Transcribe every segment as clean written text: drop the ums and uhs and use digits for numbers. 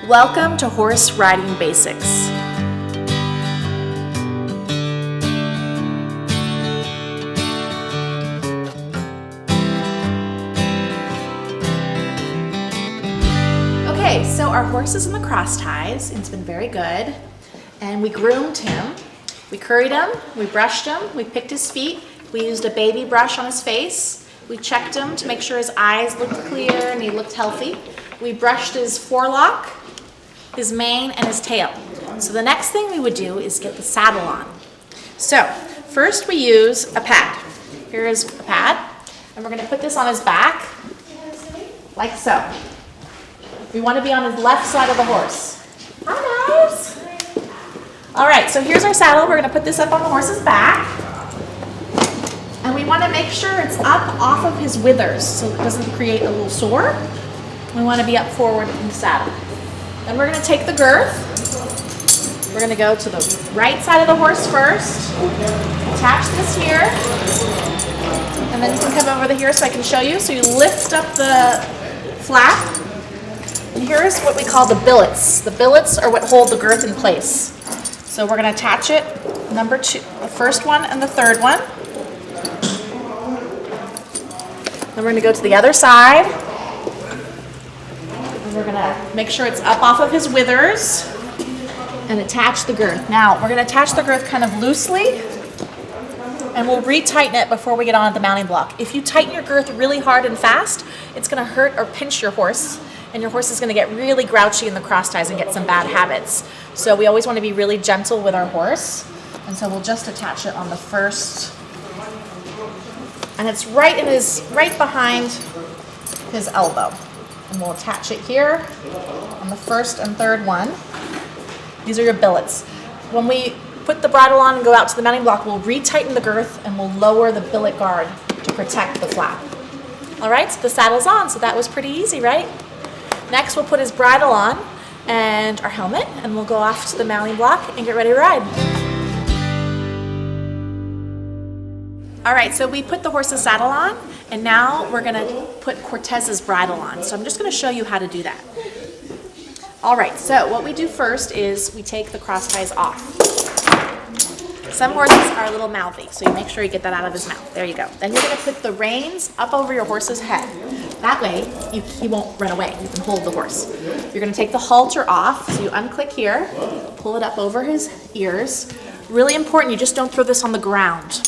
Welcome to Horse Riding Basics. Okay, so our horse is in the cross ties. It's been very good. And we groomed him. We curried him, we brushed him, we picked his feet. We used a baby brush on his face. We checked him to make sure his eyes looked clear and he looked healthy. We brushed his forelock, his mane, and his tail. So the next thing we would do is get the saddle on. So first we use a pad. Here is a pad, and we're going to put this on his back, like so. We want to be on his left side of the horse. Hi guys! All right, so here's our saddle. We're going to put this up on the horse's back. And we want to make sure it's up off of his withers so it doesn't create a little sore. We want to be up forward in the saddle. Then we're going to take the girth. We're going to go to the right side of the horse first. Attach this here. And then you can come over here so I can show you. So you lift up the flap. And here's what we call the billets. The billets are what hold the girth in place. So we're going to attach it, number two, the first one and the third one. Then we're going to go to the other side. And we're going to make sure it's up off of his withers and attach the girth. Now, we're going to attach the girth kind of loosely, and we'll retighten it before we get on the mounting block. If you tighten your girth really hard and fast, it's going to hurt or pinch your horse, and your horse is going to get really grouchy in the cross ties and get some bad habits. So we always want to be really gentle with our horse, and so we'll just attach it on the first, and it's right behind his elbow. And we'll attach it here on the first and third one. These are your billets. When we put the bridle on and go out to the mounting block, we'll retighten the girth and we'll lower the billet guard to protect the flap. All right, so the saddle's on, so that was pretty easy, right? Next, we'll put his bridle on and our helmet, and we'll go off to the mounting block and get ready to ride. All right, so we put the horse's saddle on, and now we're gonna put Cortez's bridle on. So I'm just gonna show you how to do that. All right, so what we do first is we take the cross ties off. Some horses are a little mouthy, so you make sure you get that out of his mouth. There you go. Then you're gonna put the reins up over your horse's head. That way, he won't run away. You can hold the horse. You're gonna take the halter off, so you unclick here, pull it up over his ears. Really important, you just don't throw this on the ground.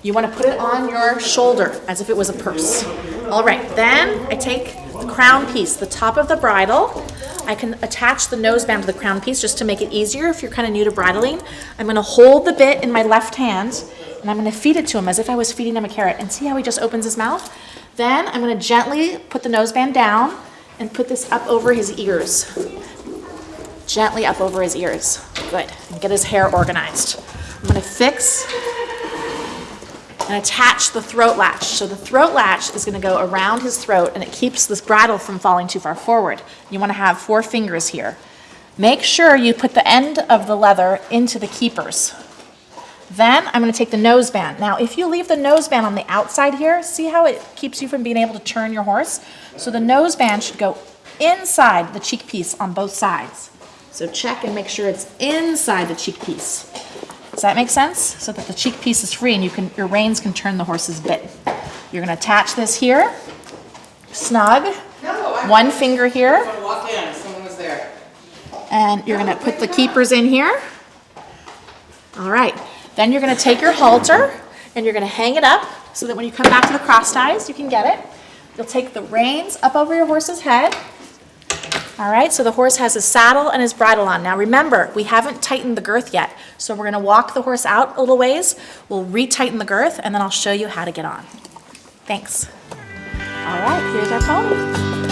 You want to put it on your shoulder as if it was a purse. All right, then I take the crown piece, the top of the bridle. I can attach the noseband to the crown piece just to make it easier if you're kind of new to bridling. I'm going to hold the bit in my left hand, and I'm going to feed it to him as if I was feeding him a carrot. And see how he just opens his mouth? Then I'm going to gently put the noseband down and put this up over his ears. Gently up over his ears. Good. And get his hair organized. I'm going to fix and attach the throat latch. So the throat latch is going to go around his throat, and it keeps this bridle from falling too far forward. You want to have 4 fingers here. Make sure you put the end of the leather into the keepers. Then I'm going to take the noseband. Now, if you leave the noseband on the outside here, see how it keeps you from being able to turn your horse? So the noseband should go inside the cheek piece on both sides. So check and make sure it's inside the cheek piece. Does that make sense? So that the cheek piece is free and your reins can turn the horse's bit. You're going to attach this here, snug, one finger here, and you're going to put the keepers in here. All right. Then you're going to take your halter and you're going to hang it up so that when you come back to the cross ties, you can get it. You'll take the reins up over your horse's head. All right, so the horse has his saddle and his bridle on. Now remember, we haven't tightened the girth yet, so we're going to walk the horse out a little ways. We'll retighten the girth, and then I'll show you how to get on. Thanks. All right, here's our pony.